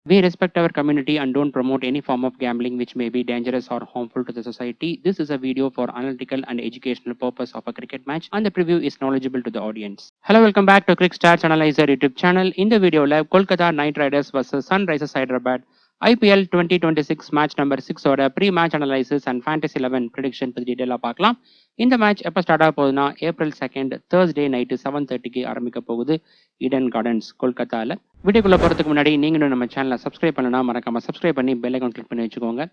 We respect our community and don't promote any form of gambling which may be dangerous or harmful to the society. This is a video for analytical and educational purpose of a cricket match and the preview is knowledgeable to the audience. Hello, welcome back to Cricket Stats Analyzer YouTube channel. In the video, Kolkata Knight Riders versus Sunrisers Hyderabad IPL 2026 match number 6 ஓட pre-match analysis and fantasy 11 prediction பத்தி டீடைலா பார்க்கலாம். இந்த match எப்போ start ஆக போகுதுன்னா April 2 Thursday night 7:30க்கு ஆரம்பிக்க போகுது Eden gardens கொல்கத்தாவில். வீடியோக்குள்ள போகிறதுக்கு முன்னாடி நீங்களும் நம்ம சேனலை சப்ஸ்கிரைப் பண்ணலாம், மறக்காம சப்ஸ்கிரைப் பண்ணி பெல் ஐகான் கிளிக் பண்ணி வச்சுக்கோங்க.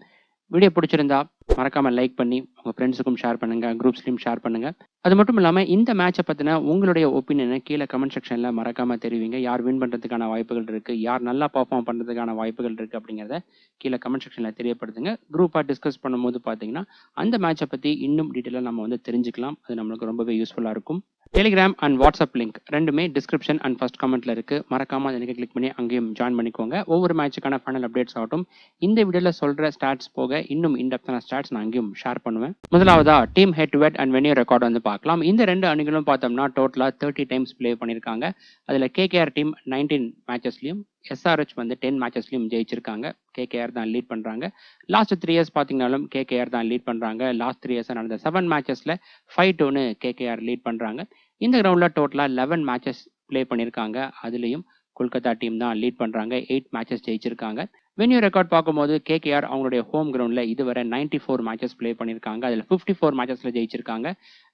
வீடியோ பிடிச்சிருந்தா மறக்காம லைக் பண்ணி உங்க ஃப்ரெண்ட்ஸுக்கும் ஷேர் பண்ணுங்க, குரூப்ஸ்லையும் ஷேர் பண்ணுங்க. அது மட்டும் இல்லாமல் இந்த மேட்சை பற்றின உங்களுடைய ஒப்பீனியனை கீழே கமெண்ட் செக்ஷனில் மறக்காம தெரிவிங்க. யார் வின் பண்ணுறதுக்கான வாய்ப்புகள் இருக்குது, யார் நல்லா பர்ஃபார்ம் பண்ணுறதுக்கான வாய்ப்புகள் இருக்குது அப்படிங்கிறத கீழே கமெண்ட் செக்ஷனில் தெரியப்படுத்துங்க. குரூப்பாக டிஸ்கஸ் பண்ணும்போது பார்த்தீங்கன்னா அந்த மேட்சை பற்றி இன்னும் டீட்டெயிலாக நம்ம வந்து தெரிஞ்சுக்கலாம். அது நம்மளுக்கு ரொம்பவே யூஸ்ஃபுல்லாக இருக்கும். டெலிகிராம் அண்ட் வாட்ஸ்அப் லிங்க் ரெண்டுமே டிஸ்கிரிப்ஷன் அண்ட் ஃபர்ஸ்ட் கமெண்ட்ல இருக்கு. மறக்காம அதை கிளிக் பண்ணி அங்கேயும் ஜாயின் பண்ணிக்கோங்க. ஒவ்வொரு மேட்சுக்கான ஃபைனல் அப்டேட்ஸ் ஆகட்டும், இந்த வீடியோவில் சொல்ற ஸ்டாட்ஸ் போக இன்னும் இன்டெப்தான ஸ்டாட்ஸ் நான் அங்கேயும் ஷேர் பண்ணுவேன். முதலாவதா team head to head and venue record வந்து பார்க்கலாம். இந்த ரெண்டு அணிகளும் பார்த்தோம்னா டோட்டலா 30 டைம்ஸ் பிளே பண்ணியிருக்காங்க. அதில் KKR டீம் 19 மேட்சஸ்லையும் SRH வந்து 10 மேட்சஸ்லையும் ஜெயிச்சிருக்காங்க. KKR தான் லீட் பண்றாங்க. லாஸ்ட் 3 இயர்ஸ் பார்த்தீங்கன்னாலும் KKR தான் லீட் பண்றாங்க. லாஸ்ட் 3 இயர்ஸ் நடந்த 7 மேட்சஸ்ல 5-2 KKR லீட் பண்றாங்க. இந்த கிரவுண்ட்ல டோட்டலா 11 மேட்சஸ் பிளே பண்ணியிருக்காங்க. அதுலயும் கொல்கத்தா டீம் தான் லீட் பண்றாங்க. 8 மேட்சஸ் ஜெயிச்சிருக்காங்க. வென்யூ ரெக்கார்ட் பார்க்கும்போது KKR அவங்களுடைய ஹோம் கிரவுண்ட்ல இதுவரை 94 மேட்சஸ் பிளே பண்ணியிருக்காங்க. அதில் 54 மேட்சஸ்ல ஜெயிச்சிருக்காங்க.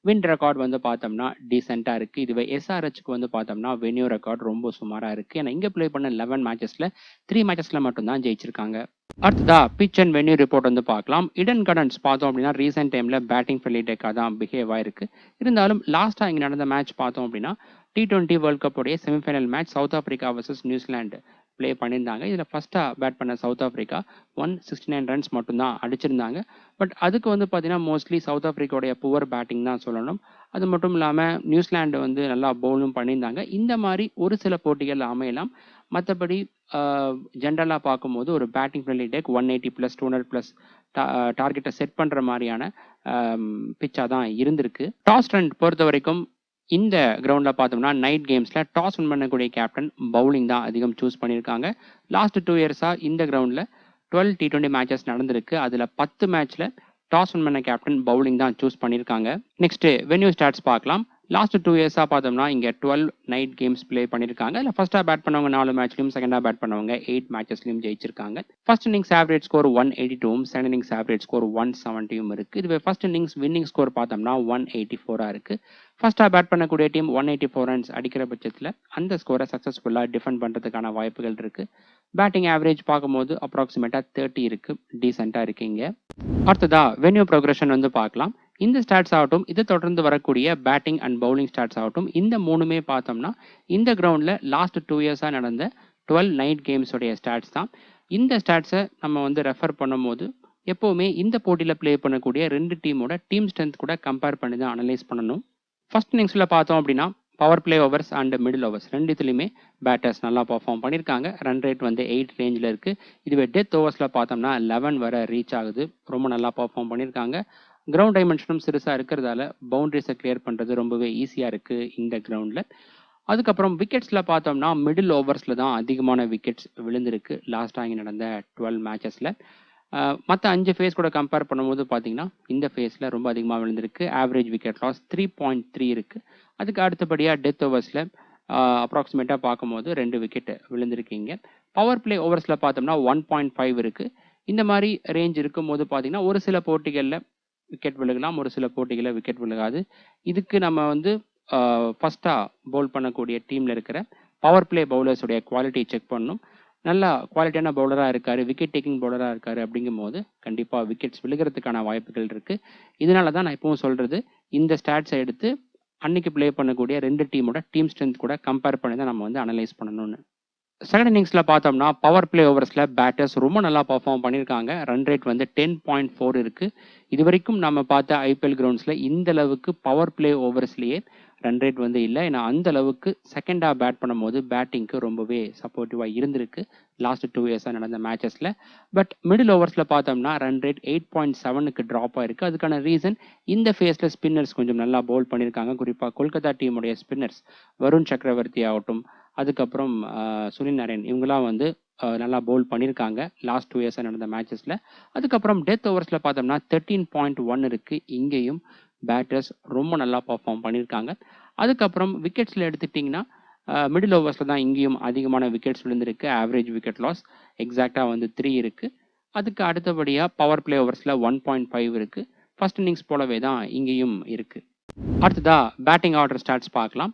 வின் ரெக்கார்ட் வந்து பார்த்தோம்னா டீசெண்டா இருக்கு. இதுவே SRHக்கு வந்து பார்த்தோம்னா வென்யூ ரெக்கார்ட் ரொம்ப சுமாரா இருக்கு. ஏன்னா இங்க பிளே பண்ண 11 மேட்சஸ்ல 3 மேட்சஸ்ல மட்டும்தான் ஜெயிச்சிருக்காங்க. அடுத்ததா பிச் அண்ட் வென்யூ ரிப்போர்ட் வந்து பார்க்கலாம். ஈடன் கார்டன்ஸ் பார்த்தோம் அப்படின்னா ரீசெண்ட் டைம்ல பேட்டிங் ஃப்ரெண்ட்லி டெக்காக தான் பிஹேவ் ஆயிருக்கு. இருந்தாலும் லாஸ்டா இங்க நடந்த மேட்ச் பார்த்தோம் அப்படின்னா T20 வேர்ல்ட் கப் உடைய semi-final match south Africa versus New Zealand play பண்ணியிருந்தாங்க. இதில் ஃபர்ஸ்டா பேட் பண்ண சவுத் ஆப்பிரிக்கா 169 ரன்ஸ் மட்டும்தான் அடிச்சிருந்தாங்க. பட் அதுக்கு வந்து பார்த்தீங்கன்னா மோஸ்ட்லி சவுத் ஆப்பிரிக்காவுடைய புவர் பேட்டிங் தான் சொல்லணும். அது மட்டும் இல்லாமல் நியூசிலாந்து வந்து நல்லா பவுலும் பண்ணியிருந்தாங்க. இந்த மாதிரி ஒரு சில போட்டிகள் அமையலாம். மற்றபடி ஜென்ரலாக பார்க்கும்போது ஒரு பேட்டிங் ஃப்ரெண்ட்லி டெக் 180+, 200+ டார்கெட்டை செட் பண்ணுற மாதிரியான பிச்சாக தான் இருந்திருக்கு. டாஸ் ட்ரெண்ட் பொறுத்த வரைக்கும் இந்த கிரவுண்டில் பார்த்தோம்னா நைட் கேம்ஸில் டாஸ் வின் பண்ணக்கூடிய கேப்டன் பவுலிங் தான் அதிகம் சூஸ் பண்ணியிருக்காங்க. லாஸ்ட் 2 இயர்ஸாக இந்த கிரவுண்டில் 12 T20 மேட்சஸ் நடந்திருக்கு. அதில் 10 மேட்ச்ல டாஸ் வின் பண்ண கேப்டன் பவுலிங் தான் சூஸ் பண்ணியிருக்காங்க. நெக்ஸ்ட் வென்யூ ஸ்டாட்ஸ் பார்க்கலாம். லாஸ்ட் 2 இயர்ஸாக பார்த்தோம்னா இங்கே 12 நைட் கேம்ஸ் பிளே பண்ணியிருக்காங்க. இல்லை ஃபர்ஸ்டாக பேட் பண்ணவங்க 4 மேட்ச்லையும், செகண்டாக பேட் பண்ணவங்க 8 மேட்சஸ்லையும் ஜெயிச்சிருக்காங்க. First innings average score 182, second innings average score 170 இருக்கு. இதுவே ஃபர்ஸ்ட் இன்னிங்ஸ் வின்னிங் ஸ்கோர் பார்த்தோம்னா 184 இருக்கு. ஃபர்ஸ்டாக பேட் பண்ணக்கூடிய டீம் 184 ரன்ஸ் அடிக்கிற பட்சத்தில் அந்த ஸ்கோரை சக்ஸஸ்ஃபுல்லாக டிஃபெண்ட் பண்ணுறதுக்கான வாய்ப்புகள் இருக்கு. பேட்டிங் ஆவரேஜ் பார்க்கும்போது அப்ராக்சிமேட்டாக 30 இருக்கு. டீசெண்டாக இருக்கீங்க. அடுத்ததா வென்யூ ப்ரோக்ரஷன் வந்து பார்க்கலாம். இந்த ஸ்டாட்ஸ் ஆகட்டும், இதை தொடர்ந்து வரக்கூடிய பேட்டிங் அண்ட் பவுலிங் ஸ்டாட்ஸ் ஆகட்டும், இந்த மூணுமே பார்த்தோம்னா இந்த கிரவுண்டில் லாஸ்ட் 2 இயர்ஸாக நடந்த 12 நைட் கேம்ஸோடைய ஸ்டாட்ஸ் தான். இந்த ஸ்டாட்ஸை நம்ம வந்து ரெஃபர் பண்ணும்போது எப்போவுமே இந்த போட்டியில் பிளே பண்ணக்கூடிய ரெண்டு டீமோட டீம் ஸ்ட்ரென்த் கூட கம்பேர் பண்ணி தான் அனலைஸ் பண்ணணும். ஃபர்ஸ்ட் இன்னிங்ஸில் பார்த்தோம் அப்படின்னா power play overs and middle overs ரெண்டுத்துலையுமே பேட்டர்ஸ் நல்லா பர்ஃபார்ம் பண்ணியிருக்காங்க. ரன் ரேட் வந்து 8 ரேஞ்சில் இருக்குது. இதுவே டெத் ஓவர்ஸில் பார்த்தோம்னா 11 வரை ரீச் ஆகுது. ரொம்ப நல்லா பர்ஃபார்ம் பண்ணியிருக்காங்க. கிரவுண்ட் டைமென்ஷனும் சிறுசாக இருக்கிறதால பவுண்டரிஸை கிளியர் பண்ணுறது ரொம்பவே ஈஸியாக இருக்குது இந்த கிரவுண்டில். அதுக்கப்புறம் விக்கெட்ஸில் பார்த்தோம்னா மிடில் ஓவர்ஸில் தான் அதிகமான விக்கெட்ஸ் விழுந்திருக்கு லாஸ்ட்டாக இங்கே நடந்த 12 மேட்சஸில். மற்ற 5 ஃபேஸ் கூட கம்பேர் பண்ணும்போது பார்த்தீங்கன்னா இந்த ஃபேஸில் ரொம்ப அதிகமாக விழுந்திருக்கு. ஆவரேஜ் விக்கெட் லாஸ் 3.3 இருக்குது. அதுக்கு அடுத்தபடியாக டெத் ஓவர்ஸில் அப்ராக்சிமேட்டாக பார்க்கும்போது 2 விக்கெட் விழுந்திருக்கீங்க. பவர் பிளே ஓவர்ஸில் பார்த்தோம்னா 1.5 இருக்குது. இந்த மாதிரி ரேஞ்ச் இருக்கும்போது பார்த்தீங்கன்னா ஒரு சில போட்டிகளில் விக்கெட் விழுகலாம், ஒரு சில போட்டிகளில் விக்கெட் விழுகாது. இதுக்கு நம்ம வந்து ஃபர்ஸ்டாக பவுல் பண்ணக்கூடிய டீமில் இருக்கிற பவர் பிளே பவுலர்ஸுடைய குவாலிட்டி செக் பண்ணணும். நல்லா குவாலிட்டியான பவுலராக இருக்கார், விக்கெட் டேக்கிங் பவுலராக இருக்கார் அப்படிங்கும் போது கண்டிப்பாக விக்கெட்ஸ் விழுகிறதுக்கான வாய்ப்புகள் இருக்குது. இதனால தான் நான் இப்பவும் சொல்கிறது, இந்த ஸ்டாட்ஸை எடுத்து அன்னைக்கு பிளே பண்ணக்கூடிய ரெண்டு டீமோட டீம் ஸ்ட்ரென்த் கூட கம்பேர் பண்ணி தான் நம்ம வந்து அனலைஸ் பண்ணணும்னு. செகண்ட் இன்னிங்ஸில் பார்த்தோம்னா பவர் பிளே ஓவர்ஸில் பேட்டர்ஸ் ரொம்ப நல்லா பர்ஃபார்ம் பண்ணியிருக்காங்க. ரன் ரேட் வந்து 10.4 இருக்குது. இது வரைக்கும் நம்ம பார்த்த IPL கிரவுண்ட்ஸில் இந்த அளவுக்கு பவர் பிளே ஓவர்ஸ்லேயே ரன் ரேட் வந்து இல்லை. ஏன்னா அந்த அளவுக்கு செகண்டாக பேட் பண்ணும்போது பேட்டிங்க்கு ரொம்பவே சப்போர்ட்டிவாக இருந்திருக்கு லாஸ்ட் 2 இயர்ஸாக நடந்த மேட்சஸில். பட் மிடில் ஓவர்ஸில் பார்த்தோம்னா ரன் ரேட் 8.7க்கு ட்ராப் ஆயிருக்கு. அதுக்கான ரீசன் இந்த ஃபேஸில் ஸ்பின்னர்ஸ் கொஞ்சம் நல்லா பவுல் பண்ணியிருக்காங்க. குறிப்பாக கொல்கத்தா டீமுடைய ஸ்பின்னர்ஸ் வருண் சக்கரவர்த்தி ஆகட்டும், அதுக்கப்புறம் சுனில் நரேன், இவங்களாம் வந்து நல்லா பவுல் பண்ணியிருக்காங்க லாஸ்ட் 2 இயர்ஸாக நடந்த மேட்சஸில். அதுக்கப்புறம் டெத் ஓவர்ஸில் பார்த்தோம்னா 13.1 இருக்குது. இங்கேயும் பேட்டர்ஸ் ரொம்ப நல்லா பர்ஃபார்ம் பண்ணியிருக்காங்க. அதுக்கப்புறம் விக்கெட்ஸில் எடுத்துட்டிங்கன்னா மிடில் ஓவர்ஸில் தான் இங்கேயும் அதிகமான விக்கெட்ஸ் விழுந்திருக்கு. ஆவரேஜ் விக்கெட் லாஸ் எக்ஸாக்டாக வந்து 3 இருக்குது. அதுக்கு அடுத்தபடியாக பவர் பிளே ஓவர்ஸில் 1.5 இருக்குது. ஃபர்ஸ்ட் இன்னிங்ஸ் போலவே தான் இங்கேயும் இருக்குது. அடுத்ததா பேட்டிங் ஆர்டர் ஸ்டாட்ஸ் பார்க்கலாம்.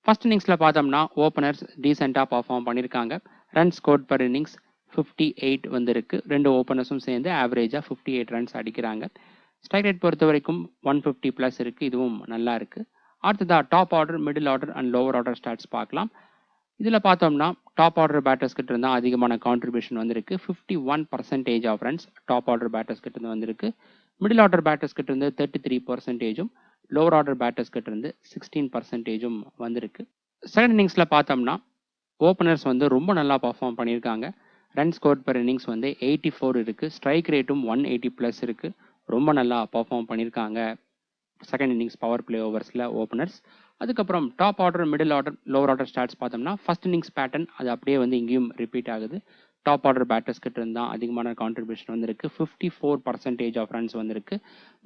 ஃபர்ஸ்ட் இன்னிங்ஸில் பார்த்தோம்னா ஓப்பனர்ஸ் டீசெண்டாக பர்ஃபார்ம் பண்ணியிருக்காங்க. ரன் ஸ்கோர்ட் பர் இன்னிங்ஸ் 58 வந்திருக்கு. 2 ஓப்பனர்ஸும் சேர்ந்து ஆவரேஜாக 58 ரன்ஸ் அடிக்கிறாங்க. ஸ்ட்ரைக் ரேட் பொறுத்த வரைக்கும் 150 ப்ளஸ் இருக்குது. இதுவும் நல்லா இருக்குது. அடுத்ததா top order, middle order and lower order stats பார்க்கலாம். இதில் பார்த்தோம்னா டாப் ஆர்டர் பேட்டர்ஸ் கிட்ட இருந்தால் அதிகமான கான்ட்ரிபியூஷன் வந்திருக்கு. 51% of runs top order batters கிட்ட இருந்து வந்திருக்கு. மிடில் ஆர்டர் பேட்டர்ஸ் கிட்ட இருந்து 33%, லோவர் ஆர்டர் பேட்டர்ஸ் கிட்ட இருந்து 16% வந்திருக்கு. செகண்ட் இன்னிங்ஸில் பார்த்தோம்னா ஓப்பனர்ஸ் வந்து ரொம்ப நல்லா பர்ஃபார்ம் பண்ணியிருக்காங்க. ரன் ஸ்கோர் பர் இன்னிங்ஸ் வந்து 84 இருக்குது. ஸ்ட்ரைக் ரேட்டும் 180 ப்ளஸ் இருக்குது. ரொம்ப நல்லா பர்ஃபார்ம் பண்ணியிருக்காங்க செகண்ட் இன்னிங்ஸ் பவர் பிளே ஓவர்ஸில் ஓப்பனர்ஸ். அதுக்கப்புறம் top order, middle order, lower order stats பார்த்தோம்னா ஃபர்ஸ்ட் இன்னிங்ஸ் பேட்டர்ன் அது அப்படியே வந்து இங்கேயும் ரிப்பீட் ஆகுது. டாப் ஆர்டர் பேட்டர்ஸ் கிட்ட இருந்தால் அதிகமான கான்ட்ரிபியூஷன் வந்திருக்கு. 54% ஆஃப் ரன்ஸ் வந்திருக்கு.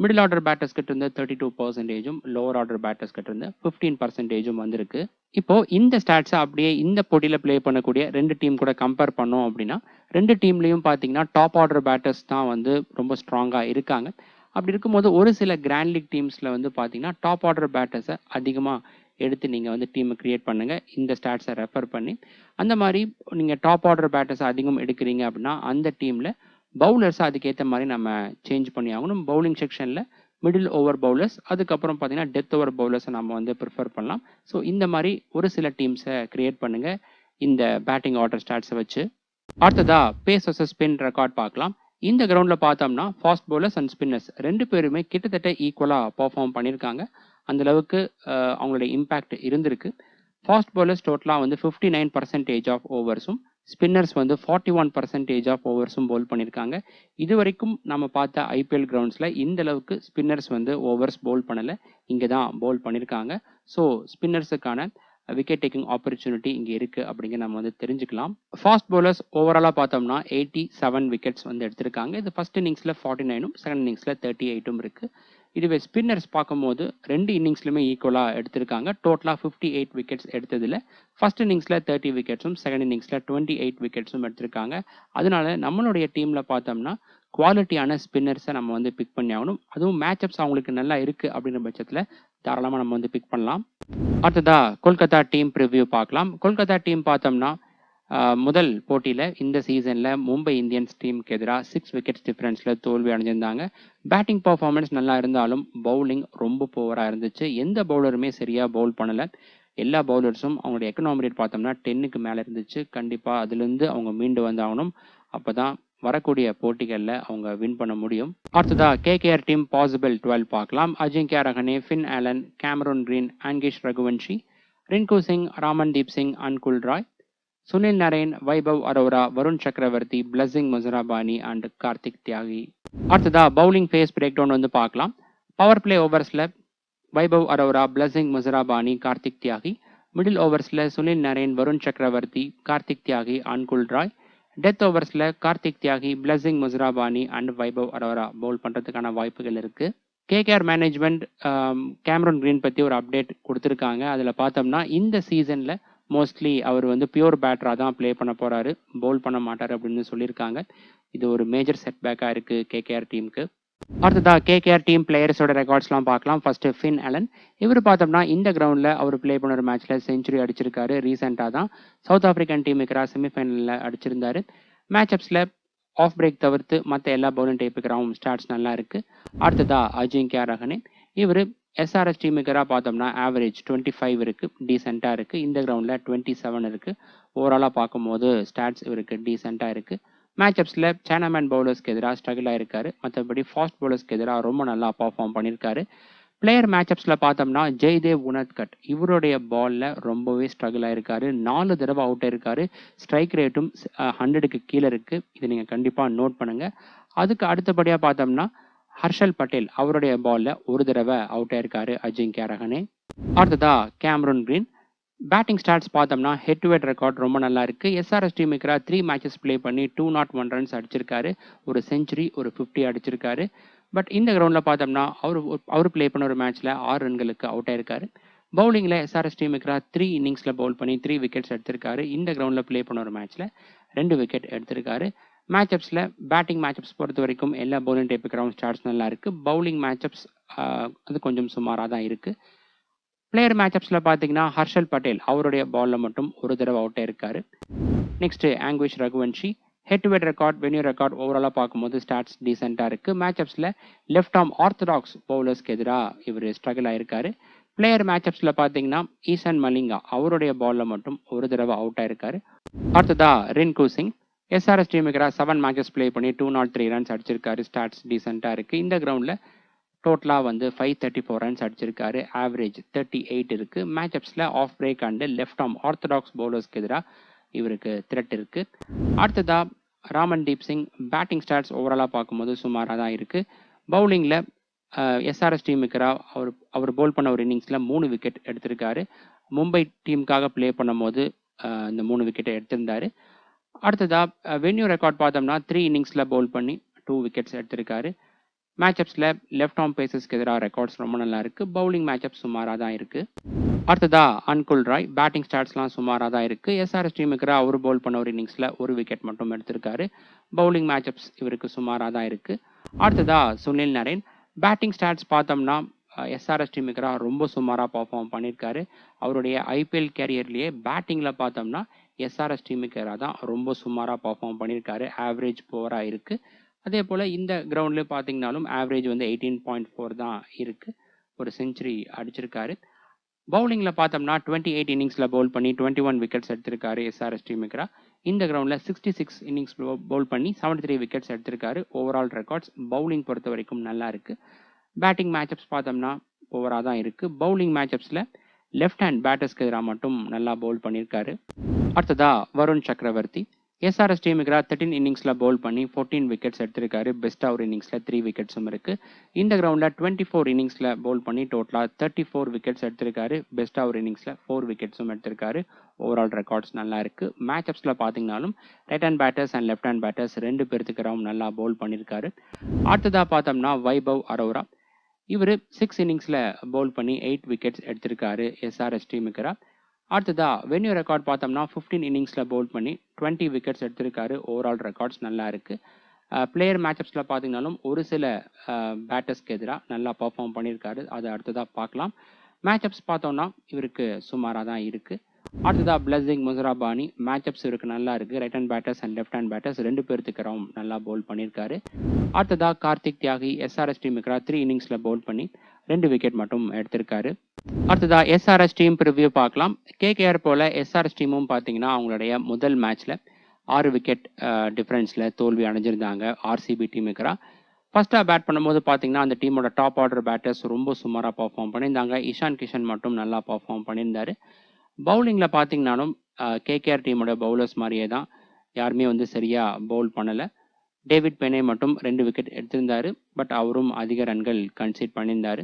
மிடில் ஆர்டர் பேட்டர்ஸ் கிட்ட இருந்து 32%, லோவர் ஆர்டர் பேட்டர்ஸ் கிட்ட இருந்து 15% வந்திருக்கு. இப்போ இந்த ஸ்டாட்ஸை அப்படியே இந்த போட்டியில் ப்ளே பண்ணக்கூடிய 2 டீம் கூட கம்பேர் பண்ணோம் அப்படின்னா 2 டீம்லையும் பார்த்தீங்கன்னா டாப் ஆர்டர் பேட்டர்ஸ் தான் வந்து ரொம்ப ஸ்ட்ராங்காக இருக்காங்க. அப்படி இருக்கும்போது ஒரு சில கிராண்ட் லீக் டீம்ஸில் வந்து பார்த்தீங்கன்னா டாப் ஆர்டர் பேட்டர்ஸை அதிகமாக எடுத்து நீங்கள் வந்து டீமை கிரியேட் பண்ணுங்கள் இந்த ஸ்டாட்ஸை ரெஃபர் பண்ணி. அந்த மாதிரி நீங்கள் டாப் ஆர்டர் பேட்டர்ஸை அதிகம் எடுக்கிறீங்க அப்படின்னா அந்த டீமில் பவுலர்ஸை அதுக்கேற்ற மாதிரி நம்ம சேஞ்ச் பண்ணி ஆகணும். பவுலிங் செக்ஷனில் மிடில் ஓவர் பவுலர்ஸ், அதுக்கப்புறம் பார்த்தீங்கன்னா டெத் ஓவர் பவுலர்ஸை நம்ம வந்து ப்ரிஃபர் பண்ணலாம். ஸோ இந்த மாதிரி ஒரு சில டீம்ஸை கிரியேட் பண்ணுங்கள் இந்த பேட்டிங் ஆர்டர் ஸ்டாட்ஸை வச்சு. அடுத்ததா பேஸ் வர்சஸ் ஸ்பின் ரெக்கார்ட் பார்க்கலாம். இந்த கிரவுண்டில் பார்த்தோம்னா ஃபாஸ்ட் பவுலர்ஸ் அண்ட் ஸ்பின்னர்ஸ் 2 பேருமே கிட்டத்தட்ட ஈக்குவலாக பர்ஃபார்ம் பண்ணியிருக்காங்க. அந்தளவுக்கு அவங்களுடைய இம்பேக்ட் இருந்திருக்கு. ஃபாஸ்ட் பவுலர்ஸ் டோட்டலாக வந்து 59% ஆஃப் ஓவர்ஸும், ஸ்பின்னர்ஸ் வந்து 41% ஆஃப் ஓவர்ஸும் பவுல் பண்ணியிருக்காங்க. இது வரைக்கும் நம்ம பார்த்த ஐபிஎல் கிரவுண்ட்ஸில் இந்த அளவுக்கு ஸ்பின்னர்ஸ் வந்து ஓவர்ஸ் பவுல் பண்ணலை. இங்கே தான் பவுல் பண்ணியிருக்காங்க. ஸோ ஸ்பின்னர்ஸுக்கான விக்கெட் டேக்கிங் ஆப்பர்ச்சுனிட்டி இங்கே இருக்குது அப்படிங்க நம்ம வந்து தெரிஞ்சுக்கலாம். ஃபாஸ்ட் பவுலர்ஸ் ஓவராலாக பார்த்தோம்னா 87 விக்கெட்ஸ் வந்து எடுத்திருக்காங்க. இது ஃபர்ஸ்ட் இன்னிங்ஸில் 49ம் செகண்ட் இன்னிங்ஸில் 38ம் இருக்குது. இதுவே ஸ்பின்னர்ஸ் பார்க்கும்போது 2 இன்னிங்ஸ்லையுமே ஈக்குவலாக எடுத்திருக்காங்க. டோட்டலாக 58 விக்கெட்ஸ் எடுத்ததில் ஃபர்ஸ்ட் இன்னிங்ஸில் 30 விக்கெட்ஸும் செகண்ட் இன்னிங்ஸில் 28 விக்கெட்ஸும் எடுத்திருக்காங்க. அதனால நம்மளுடைய டீமில் பார்த்தோம்னா குவாலிட்டியான ஸ்பின்னர்ஸை நம்ம வந்து பிக் பண்ணி ஆகணும். அதுவும் மேட்சப்ஸ் அவங்களுக்கு நல்லா இருக்குது அப்படின்ற பட்சத்தில் தாராளமாக நம்ம வந்து பிக் பண்ணலாம். அடுத்ததா கொல்கத்தா டீம் ப்ரிவ்யூ பார்க்கலாம். கொல்கத்தா டீம் பார்த்தோம்னா முதல் போட்டியில் இந்த சீசனில் மும்பை இந்தியன்ஸ் டீமுக்கு எதிராக 6 விக்கெட்ஸ் டிஃப்ரென்ஸில் தோல்வி அடைஞ்சிருந்தாங்க. பேட்டிங் பர்ஃபார்மன்ஸ் நல்லா இருந்தாலும் பவுலிங் ரொம்ப புவராக இருந்துச்சு. எந்த பவுலருமே சரியாக பவுல் பண்ணலை. எல்லா பவுலர்ஸும் அவங்களுடைய எக்கனாமி ரேட் பார்த்தோம்னா 10க்கு மேலே இருந்துச்சு. கண்டிப்பாக அதுலேருந்து அவங்க மீண்டு வந்தாகணும். அப்போ தான் வரக்கூடிய போட்டிகளில் அவங்க வின் பண்ண முடியும். அடுத்ததா கேகேஆர் டீம் பாசிபிள் 12 பார்க்கலாம். Ajinkya Rahane, Finn Allen, Cameron Green, Angkrish Raghuvanshi, Rinku Singh, Ramandeep Singh, Anukul Roy, Sunil Narine, Vaibhav Arora, Varun Chakravarthy, Blessing Muzarabani and Karthik தியாகி. அடுத்ததா பவுலிங் ஃபேஸ் பிரேக் டவுன் வந்து பார்க்கலாம். பவர் பிளே ஓவர்ஸில் Vaibhav Arora, Blessing Muzarabani, Kartik Tyagi. Middle ஓவர்ஸில் சுனில் நரேன், வருண் சக்கரவர்த்தி, கார்த்திக் தியாகி, அன்குல் ராய். டெத் ஓவர்ஸில் Kartik Tyagi, Blessing Muzarabani and Vaibhav Arora bowl பண்ணுறதுக்கான வாய்ப்புகள் இருக்குது. கேகேஆர் மேனேஜ்மெண்ட் கேமரூன் கிரீன் பற்றி ஒரு அப்டேட் கொடுத்துருக்காங்க. அதில் பார்த்தோம்னா இந்த சீசனில் மோஸ்ட்லி அவர் வந்து பியூர் பேட்டராக தான் ப்ளே பண்ண போகிறாரு, பவுல் பண்ண மாட்டார் அப்படின்னு சொல்லியிருக்காங்க. இது ஒரு மேஜர் செட்பேக்காக இருக்குது கேகேஆர் டீமுக்கு. அடுத்ததா கேகேஆர் டீம் பிளேயர்ஸோட ரெக்கார்ட்ஸ்லாம் பார்க்கலாம். First Finn Allen. இவர் பார்த்தோம்னா இந்த கிரவுண்டில் அவர் ப்ளே பண்ண ஒரு மேட்ச்சில் செஞ்சுரி அடிச்சிருக்காரு. ரீசெண்டாக தான் சவுத் ஆஃப்ரிக்கன் டீமுக்கு செமிஃபைனலில் அடிச்சிருந்தாரு. மேட்சப்ஸில் ஆஃப் பிரேக் தவிர்த்து மற்ற எல்லா பவுலிங் டைப்புக்கு ஸ்டாட்ஸ் நல்லா இருக்குது. அடுத்ததா அஜிங்கியா ரஹனே. இவர் எஸ்ஆர்எஸ் டீமுக்கு பார்த்தோம்னா ஆவரேஜ் 25 இருக்குது, டீசெண்டாக இருக்குது. இந்த கிரவுண்டில் 27 இருக்குது. ஓவராலாக பார்க்கும்போது ஸ்டாட்ஸ் இவருக்கு டீசெண்டாக இருக்குது. மேட்சப்ஸில் சைனாமேன் பவுலர்ஸ்க்கு எதிராக ஸ்ட்ரகிள் ஆயிருக்காரு. மற்றபடி ஃபாஸ்ட் பவுலர்ஸ்க்கு எதிராக ரொம்ப நல்லா பர்ஃபார்ம் பண்ணியிருக்காரு. பிளேயர் மேட்சப்ஸில் பார்த்தோம்னா ஜெய்தேவ் உனத்கட் இவருடைய பாலில் ரொம்பவே ஸ்ட்ரகிள் ஆயிருக்காரு. 4 தடவை அவுட் ஆயிருக்காரு. ஸ்ட்ரைக் ரேட்டும் 100க்கு கீழே இருக்குது. இதை நீங்கள் கண்டிப்பாக நோட் பண்ணுங்கள். அதுக்கு அடுத்தபடியாக பார்த்தோம்னா ஹர்ஷல் பட்டேல் அவருடைய பாலில் 1 தடவை அவுட் ஆயிருக்காரு அஜிங்கியா ரஹனே. அடுத்ததா கேமரூன் கிரீன். பேட்டிங் ஸ்டாட்ஸ் பார்த்தோம்னா ஹெட் டு ஹெட் ரெக்கார்ட் ரொம்ப நல்லா இருக்கு. எஸ்ஆர்எஸ் டீம் இருக்கிற 3 மேட்சஸ் ப்ளே பண்ணி 201 ரன்ஸ் அடிச்சிருக்காரு. ஒரு செஞ்சுரி, ஒரு 50 அடிச்சிருக்காரு. பட் இந்த கிரவுண்டில் பார்த்தோம்னா அவர் ப்ளே பண்ண ஒரு மேட்ச்சில் 6 ரன்களுக்கு அவுட் ஆயிருக்காரு. பவுலிங்கில் எஸ்ஆர்எஸ் டீம் இருக்கிற 3 இன்னிங்ஸில் பவுல் பண்ணி 3 விக்கெட்ஸ் எடுத்திருக்காரு. இந்த கிரவுண்டில் ப்ளே பண்ண ஒரு மேட்ச்சில் 2 விக்கெட் எடுத்திருக்காரு. மேட்சப்ஸில் பேட்டிங் மேட்சப்ஸ் பொறுத்த வரைக்கும் எல்லா பவுலிங் டைப் கிரவுண்ட் ஸ்டார்ட்ஸ் நல்லா இருக்குது. பவுலிங் மேட்சப்ஸ் அது கொஞ்சம் சுமாராக தான் இருக்குது. பிளேயர் மேட்சப்ஸில் பார்த்தீங்கன்னா ஹர்ஷல் பட்டேல் அவருடைய பாலில் மட்டும் ஒரு தடவை அவுட் ஆயிருக்காரு. Next Angkrish Raghuvanshi head to head record, venue record ஓவராலாக பார்க்கும்போது ஸ்டாட்ஸ் டீசெண்டாக இருக்குது. மேட்சப்ஸில் லெஃப்ட் ஆர்ம் ஆர்த்தடாக்ஸ் பவுலர்ஸ்க்கு எதிராக இவர் ஸ்ட்ரகிள் ஆயிருக்காரு. பிளேயர் மேட்சப்ஸில் பார்த்தீங்கன்னா ஈசான் மலிங்கா அவருடைய பாலில் மட்டும் ஒரு தடவை அவுட் ஆயிருக்காரு. அடுத்ததா ரின்கு சிங் எஸ்ஆர்எஸ் டீமுக்கு 7 மேட்சஸ் ப்ளே பண்ணி 203 ரன்ஸ் அடிச்சிருக்காரு. ஸ்டாட்ஸ் டீசெண்டாக இருக்குது. இந்த கிரவுண்டில் டோட்டலாக 534 ரன்ஸ் அடிச்சிருக்காரு. ஆவரேஜ் 38 இருக்குது. மேட்சப்ஸில் off break and left arm orthodox பவுலர்ஸ்க்கு எதிராக இவருக்கு த்ரெட் இருக்குது. அடுத்ததாக ராமன்தீப் சிங் பேட்டிங் ஸ்டாட்ஸ் ஓவராலாக பார்க்கும்போது சுமாராக தான் இருக்குது. பவுலிங்கில் எஸ்ஆர்எஸ் டீமுக்கு அவர் பவுல் பண்ண ஒரு இன்னிங்ஸில் 3 விக்கெட் எடுத்திருக்காரு. மும்பை டீமுக்காக ப்ளே பண்ணும்போது இந்த 3 விக்கெட்டை எடுத்திருந்தாரு. அடுத்ததாக வென்யூ ரெக்கார்ட் பார்த்தோம்னா 3 இன்னிங்ஸில் பவுல் பண்ணி 2 விக்கெட்ஸ் எடுத்திருக்காரு. மேட்சப்ஸில் லெஃப்ட் ஆர்ம் பேசஸ்க்கு எதிராக ரெக்கார்ட்ஸ் ரொம்ப நல்லா இருக்குது. பவுலிங் மேட்சப் சுமாராக தான் இருக்குது. அடுத்ததா அன்குல் ராய் பேட்டிங் ஸ்டாட்ஸ்லாம் சுமாராக தான் இருக்குது. எஸ்ஆர்எஸ் டீமுக்கு அவர் பவுல் பண்ண ஒரு இன்னிங்ஸில் 1 விக்கெட் மட்டும் எடுத்திருக்காரு. பவுலிங் மேட்சப்ஸ் இவருக்கு சுமாராக தான் இருக்குது. அடுத்ததா சுனில் நரேன் பேட்டிங் ஸ்டாட்ஸ் பார்த்தோம்னா எஸ்ஆர்எஸ் டீமுக்கு ரொம்ப சுமாராக பர்ஃபார்ம் பண்ணியிருக்காரு. அவருடைய ஐபிஎல் கேரியர்லேயே பேட்டிங்கில் பார்த்தோம்னா எஸ்ஆர்எஸ் டீமுக்கு தான் ரொம்ப சுமாராக பர்ஃபார்ம் பண்ணியிருக்காரு. ஆவரேஜ் புவராக இருக்குது. அதே போல் இந்த கிரவுண்ட்லேயே பார்த்தீங்கன்னாலும் ஆவரேஜ் 18.4 தான் இருக்குது. ஒரு செஞ்சுரி அடிச்சிருக்காரு. பவுலிங்கில் பார்த்தோம்னா 28 இன்னிங்ஸில் பவுல் பண்ணி 21 விக்கெட்ஸ் எடுத்திருக்காரு எஸ்ஆர்எஸ் டீமுக்கு. இந்த கிரவுண்டில் 66 இன்னிங்ஸ் பவுல் பண்ணி 73 விக்கெட்ஸ் எடுத்திருக்காரு. ஓவரால் ரெக்கார்ட்ஸ் பவுலிங் பொறுத்த வரைக்கும் நல்லா இருக்குது. பேட்டிங் மேட்சப்ஸ் பார்த்தோம்னா ஓவராக தான் இருக்குது. பவுலிங் மேட்சப்ஸில் லெஃப்ட் ஹேண்ட் பேட்டர்ஸ்க்கு எதிராக மட்டும் நல்லா பவுல் பண்ணியிருக்காரு. அடுத்ததா வருண் சக்கரவர்த்தி எஸ்ஆர்எஸ் டீமுக்கு 13 இன்னிங்ஸில் பவுல் பண்ணி 14 விக்கெட்ஸ் எடுத்திருக்காரு. பெஸ்ட்டாக ஒரு இன்னிங்ஸில் 3 விக்கெட்ஸும் இருக்குது. இந்த கிரவுண்டில் 24 இன்னிங்ஸில் பவுல் பண்ணி டோட்டலாக 34 விக்கெட்ஸ் எடுத்திருக்காரு. பெஸ்ட்டாக ஒரு இன்னிங்ஸில் 4 விக்கெட்ஸும் எடுத்திருக்காரு. ஓவரால் ரெக்கார்ட்ஸ் நல்லா இருக்குது. மேட்சப்ஸில் பார்த்தீங்கன்னாலும் right hand batters and left hand batters 2 பேர்த்துக்கு நல்லா பவுல் பண்ணியிருக்காரு. அடுத்ததாக பார்த்தோம்னா வைபவ் அரோரா இவர் 6 இன்னிங்ஸில் பவுல் பண்ணி 8 விக்கெட்ஸ் எடுத்திருக்காரு எஸ்ஆர்எஸ் டீமுக்கு. அடுத்ததா வென்யூ ரெக்கார்ட் பார்த்தோம்னா 15 இன்னிங்ஸில் பவுல் பண்ணி 20 விக்கெட்ஸ் எடுத்திருக்காரு. ஓவரால் ரெக்கார்ட்ஸ் நல்லா இருக்குது. பிளேயர் மேட்சப்ஸில் பார்த்தீங்கன்னாலும் ஒரு சில பேட்டர்ஸ்க்கு எதிராக நல்லா பர்ஃபார்ம் பண்ணியிருக்காரு. அதை அடுத்ததாக பார்க்கலாம். மேட்சப்ஸ் பார்த்தோம்னா இவருக்கு சுமாராக தான் இருக்குது. அடுத்ததா பிளஸிங் முசராபானி மேட்சப்ஸ் இவருக்கு நல்லா இருக்குது. Right hand batters and left hand batters 2 பேர்த்துக்கு நல்லா பவுல் பண்ணியிருக்காரு. அடுத்ததா கார்த்திக் தியாகி எஸ்ஆர்எஸ் டீமுக்கு 3 இன்னிங்ஸில் பவுல் பண்ணி 2 விக்கெட் மட்டும் எடுத்திருக்காரு. அடுத்ததா எஸ்ஆர்எஸ் டீம் ப்ரிவ்யூ பார்க்கலாம். கேகேஆர் போல எஸ்ஆர்எஸ் டீமும் பார்த்தீங்கன்னா அவங்களுடைய முதல் மேட்ச்சில் 6 விக்கெட் டிஃப்ரென்ஸில் தோல்வி அடைஞ்சிருந்தாங்க ஆர்சிபி டீமுக்கு. ஃபர்ஸ்ட்டாக பேட் பண்ணும்போது பார்த்தீங்கன்னா அந்த டீமோட டாப் ஆர்டர் பேட்டர்ஸ் ரொம்ப சுமாராக பர்ஃபார்ம் பண்ணியிருந்தாங்க. இஷான் கிஷன் மட்டும் நல்லா பர்ஃபார்ம் பண்ணியிருந்தாரு. பவுலிங்கில் பார்த்தீங்கன்னாலும் கேகேஆர் டீமோட பவுலர்ஸ் மாதிரியே தான் யாருமே சரியாக பவுல் பண்ணலை. டேவிட் பெனே மட்டும் 2 விக்கெட் எடுத்திருந்தார். பட் அவரும் அதிக ரன்கள் கன்சீட் பண்ணியிருந்தார்.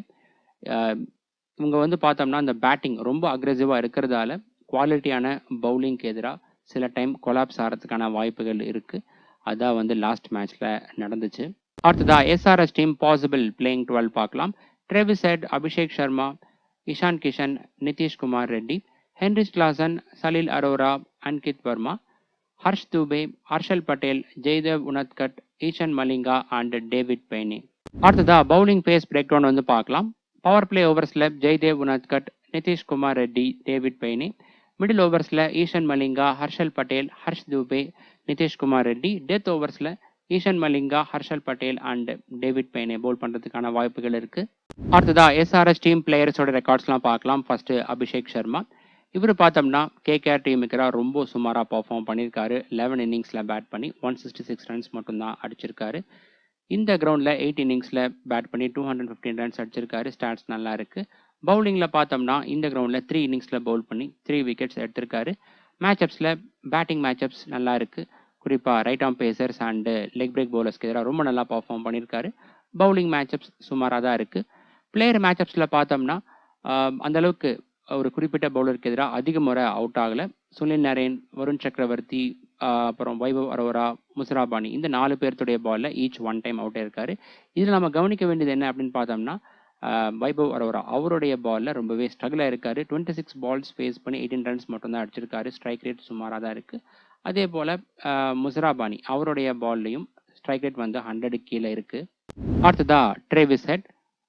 இவங்க பார்த்தோம்னா அந்த பேட்டிங் ரொம்ப அக்ரெசிவாக இருக்கிறதால குவாலிட்டியான பவுலிங்க்கு எதிராக சில டைம் கொலாப்ஸ் ஆகிறதுக்கான வாய்ப்புகள் இருக்குது. அதான் லாஸ்ட் மேட்ச்சில் நடந்துச்சு. அடுத்ததா எஸ்ஆர்எஸ் டீம் பாசிபிள் பிளேயிங் 12 பார்க்கலாம். Travis Head, Abhishek Sharma, Ishan Kishan, Nitish Kumar Reddy, Heinrich Klaasen, Salil Arora, Aniket Verma, Harsh Dubey, Harshal Patel, Jaydev Unadkat, Eshan Malinga and David Payne. அடுத்ததா பவுலிங் பேஸ் பிரேக் டவுன் பார்க்கலாம். பவர் பிளே ஓவர்ஸில் Jaydev Unadkat, Nitish Kumar Reddy, David Payne. Middle ஓவர்ஸில் ஈஷன் மலிங்கா, ஹர்ஷல் பட்டேல், ஹர்ஷ் துபே, நிதிஷ்குமார் ரெட்டி. டெத் ஓவர்ஸில் Eshan Malinga, Harshal Patel and David Payne bowl பண்ணுறதுக்கான வாய்ப்புகள் இருக்குது. அடுத்ததா எஸ்ஆர்எஸ் டீம் பிளேயர்ஸோட ரெக்கார்ட்ஸ்லாம் பார்க்கலாம். ஃபர்ஸ்ட் அபிஷேக் சர்மா இவர் பார்த்தோம்னா கேகேஆர் டீமுக்கு ரொம்ப சுமாராக பர்ஃபார்ம் பண்ணியிருக்காரு. 11 இன்னிங்ஸில் பேட் பண்ணி 166 ரன்ஸ் மட்டும்தான் அடிச்சிருக்காரு. இந்த கிரவுண்டில் 8 இன்னிங்ஸில் பேட் பண்ணி 215 ரன்ஸ் அடிச்சிருக்காரு. ஸ்டாட்ஸ் நல்லா இருக்குது. பவுலிங்கில் பார்த்தோம்னா இந்த கிரவுண்டில் 3 இன்னிங்ஸில் பவுல் பண்ணி 3 விக்கெட்ஸ் எடுத்திருக்காரு. மேட்சப்ஸில் பேட்டிங் மேட்சப்ஸ் நல்லா இருக்குது. குறிப்பாக right arm pacers and leg break பவுலர்ஸ்க்கு எதிராக ரொம்ப நல்லா பர்ஃபார்ம் பண்ணியிருக்காரு. பவுலிங் மேட்சப்ஸ் சுமாராக தான் இருக்குது. பிளேயர் மேட்சப்ஸில் பார்த்தோம்னா அந்தளவுக்கு ஒரு குறிப்பிட்ட பவுலருக்கு எதிராக அதிக முறை அவுட் ஆகலை. சுனில் நரேன், வருண் சக்கரவர்த்தி, அப்புறம் வைபவ் அரோரா, முசராபானி இந்த 4 பேர்த்துடைய பாலில் ஈச் 1 டைம் அவுட் ஆயிருக்காரு. இதில் நம்ம கவனிக்க வேண்டியது என்ன அப்படின்னு பார்த்தோம்னா, வைபவ் அரோரா அவருடைய பாலில் ரொம்பவே ஸ்ட்ரகிள் ஆயிருக்காரு. 26 பால்ஸ் ஃபேஸ் பண்ணி 18 ரன்ஸ் மட்டும்தான் அடிச்சிருக்காரு. ஸ்ட்ரைக் ரேட் சுமாராக தான் இருக்குது. அதே போல் முசராபானி அவருடைய பால்லையும் ஸ்ட்ரைக் ரேட் வந்து 100 கீழே இருக்குது. அடுத்ததா ட்ரேவிஸ் ஹெட்.